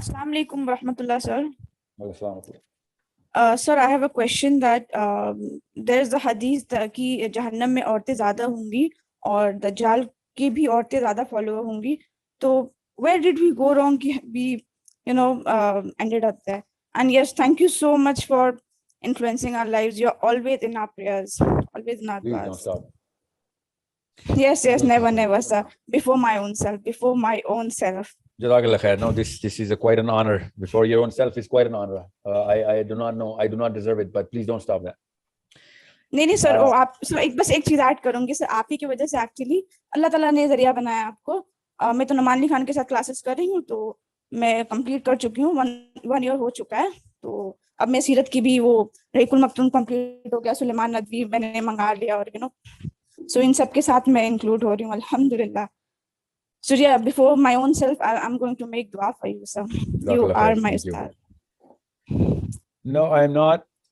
Assalamu alaikum warahmatullah, sir. Assalamu Sir, I have a question that there is a hadith कि जहन्नम में औरतें ज़्यादा होंगी और दज्जाल की भी औरतें ज़्यादा फॉलोअर होंगी. तो where did we go wrong कि we ended up there? And yes, thank you so much for influencing our lives. You're always in our prayers, always in our Please don't prayers. stop. Yes, Don't never, stop. never, sir. Before my own self. Jazakallah khair. No, this is quite an honor. Before your own self is quite an honor. I do not know. I do not deserve it. But please don't stop that. नहीं sir, वो आप sir बस एक चीज add करूंगी sir. आप ही की वजह से एक्चुअली अल्लाह ताला ने जरिया बनाया आपको. मैं तो नुमानी खान के साथ क्लासेस कर रही हूँ, तो मैं कंप्लीट कर चुकी हूँ. वन ईयर हो चुका है. तो अब मैं सीरत की भी वो रहीकुल मखतूम कंप्लीट हो गया, सुलेमान नदवी मैंने मंगा लिया, और सो इन सब के साथ मैं इंक्लूड हो रही हूँ अल्हम्दुलिल्लाह. So yeah, before my own self, I'm going to make dua for you, sir. You are my ustad. No, I am not.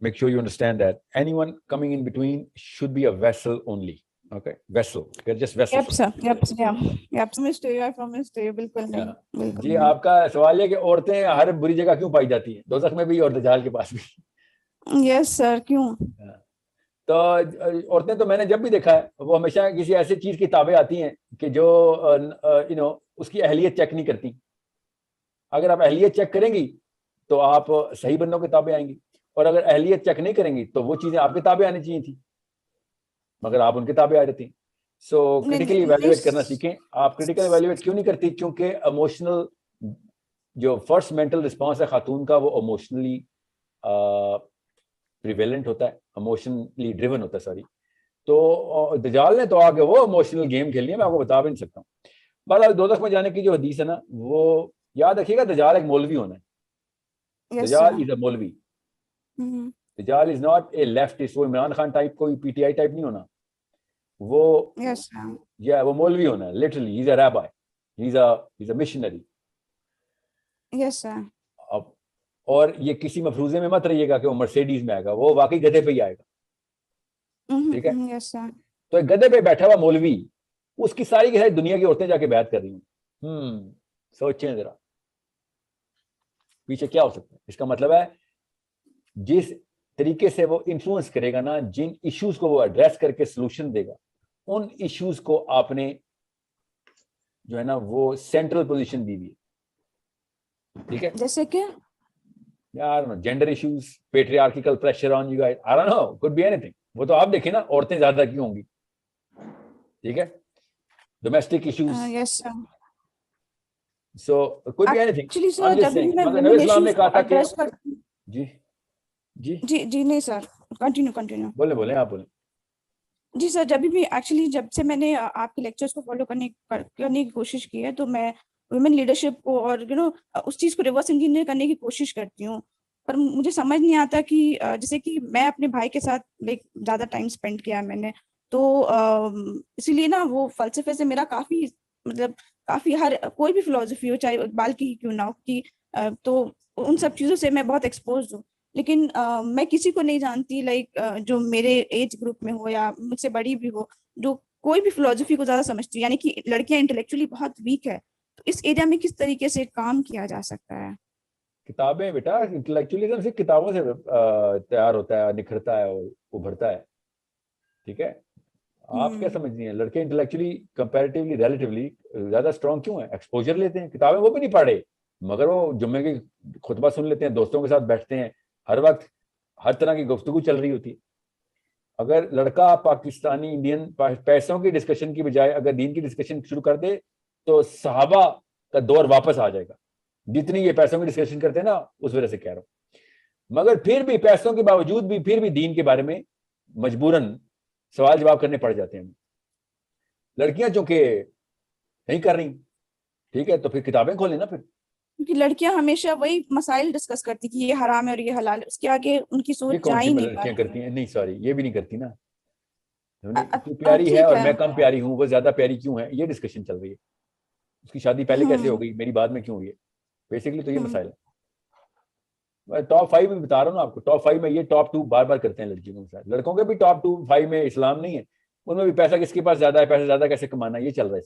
Make sure you understand that. Anyone coming in between should be a vessel only. Okay, vessel. They're just vessels. Yep, sir. Yep. I promise to you. बिल्कुल नहीं. जी, आपका सवाल है कि औरतें हर बुरी जगह क्यों पाई जाती हैं? दोज़ख में भी और दज्जाल के पास भी. Yes, sir. क्यों? तो औरतें तो मैंने जब भी देखा है वो हमेशा किसी ऐसी चीज की ताबे आती हैं कि जो उसकी अहलियत चेक नहीं करती. अगर आप अहलियत चेक करेंगी तो आप सही बंदों के ताबे आएंगी, और अगर अहलियत चेक नहीं करेंगी तो वो चीजें आपके ताबे आनी चाहिए थी, मगर आप उनके ताबे आ जाती हैं. सो क्रिटिकली इवैल्यूएट करना सीखें. आप क्रिटिकल इवैल्यूएट क्यों नहीं करती? क्योंकि इमोशनल जो फर्स्ट मेंटल रिस्पॉन्स है खातून का, वो इमोशनली प्रिवेलेंट होता है, इमोशनली ड्रिवन होता है. सॉरी. तो दज्जाल ने तो आगे वो इमोशनल गेम खेली है, मैं आपको बता भी नहीं सकता हूँ. बहरहाल दोज़ख में जाने की जो हदीस है ना, वो याद रखिएगा, दज्जाल एक मौलवी होना है. दज्जाल इज अ मौलवी. दज्जाल इज नॉट ए लेफ्टिस्ट. वो इमरान खान टाइप, कोई पीटीआई टाइप नहीं होना. वो वो मौलवी होना है. Literally he is a rabbi, he is a missionary. Yes sir. और ये किसी मफरूजे में मत रहिएगा कि वो मर्सिडीज में आएगा. वो वाकई गधे पे ही आएगा. ठीक है. Yes sir. तो एक गधे पे बैठा हुआ मौलवी, उसकी सारी की सारी दुनिया की औरतें जाके बैत कर रही हूँ. सोचें जरा पीछे क्या हो सकता है. इसका मतलब है जिस तरीके से वो इन्फ्लुएंस करेगा ना, जिन इश्यूज को वो एड्रेस करके सोल्यूशन देगा, उन इश्यूज को आपने जो है ना वो सेंट्रल पोजीशन दी हुई है. ठीक है. जैसे कि यार gender issues, patriarchal pressure on you guys, I don't know, could be anything. वो तो आप देखें ना, औरतें ज्यादा क्यों होंगी. ठीक है. Domestic issues. Yes sir. So could be anything. Actually sir, जब भी मैं नबी इस्लाम ने कहा था कि जी नहीं सर, कंटिन्यू. बोले आप बोले. जी सर, जब से मैंने आपके लेक्चर्स को फॉलो करने की कोशिश की है, तो मैं वुमेन लीडरशिप को और उस चीज को रिवर्स इंजीनियर करने की कोशिश करती हूँ. पर मुझे समझ नहीं आता कि जैसे कि मैं अपने भाई के साथ ज्यादा टाइम स्पेंड किया मैंने, तो इसीलिए ना वो फलसफे से मेरा काफी हर कोई भी फिलोसफी हो, चाहे इकबाल की क्यों ना हो, कि तो उन सब चीजों से मैं बहुत एक्सपोज हूँ. लेकिन मैं किसी को नहीं जानती जो मेरे एज ग्रुप में हो या मुझसे बड़ी भी हो, जो कोई भी फिलोसफी को ज्यादा समझती है. यानी कि लड़कियां इंटेलेक्चुअली बहुत वीक है. तो इस एरिया में किस तरीके से काम किया जा सकता है? किताबें बेटा, इंटेलेक्चुअलिज्म सिर्फ किताबों से तैयार होता है, निखरता है और उभरता है. ठीक है. आप क्या समझती हैं? लड़के इंटेलेक्चुअली कंपैरेटिवली रिलेटिवली ज्यादा स्ट्रांग क्यों है? एक्सपोजर लेते हैं. किताबें वो भी नहीं पढ़े, मगर वो जुम्मे की खुतबा सुन लेते हैं, दोस्तों के साथ बैठते हैं, हर वक्त हर तरह की गुफ्तगू चल रही होती है. अगर लड़का पाकिस्तानी इंडियन पैसों की डिस्कशन की बजाय अगर दीन की डिस्कशन शुरू कर दे, तो सहाबा का दौर वापस आ जाएगा. जितनी ये पैसों की डिस्कशन करते हैं ना, उस वजह से कह रहा हूं. मगर फिर भी पैसों के बावजूद भी फिर भी दीन के बारे में मजबूरन सवाल जवाब करने पड़ जाते हैं. लड़कियां चूंकि नहीं कर रही, ठीक है, तो फिर किताबें खोलें ना. फिर क्योंकि लड़कियां हमेशा वही मसाइल डिस्कस करती कि ये हराम है और ये हलाल है, उसके आगे उनकी सोच जा ही नहीं. लड़कियां करती हैं? नहीं सॉरी, ये भी नहीं करती ना. तू प्यारी है और मैं कम प्यारी हूँ, वो ज्यादा प्यारी क्यों है, ये डिस्कशन चल रही है. उसकी शादी पहले कैसे हो गई, मेरी बाद में क्यों हुई है. बेसिकली तो ये मसाइल है. मैं टॉप 5 में बता रहा हूँ आपको. टॉप 5 में ये टॉप 2 बार बार करते हैं लड़कियों के साथ. लड़कों के भी टॉप 5 में इस्लाम नहीं है, उनमें भी पैसा किसके पास ज्यादा है, पैसा ज्यादा कैसे कमाना, ये चल रहा है.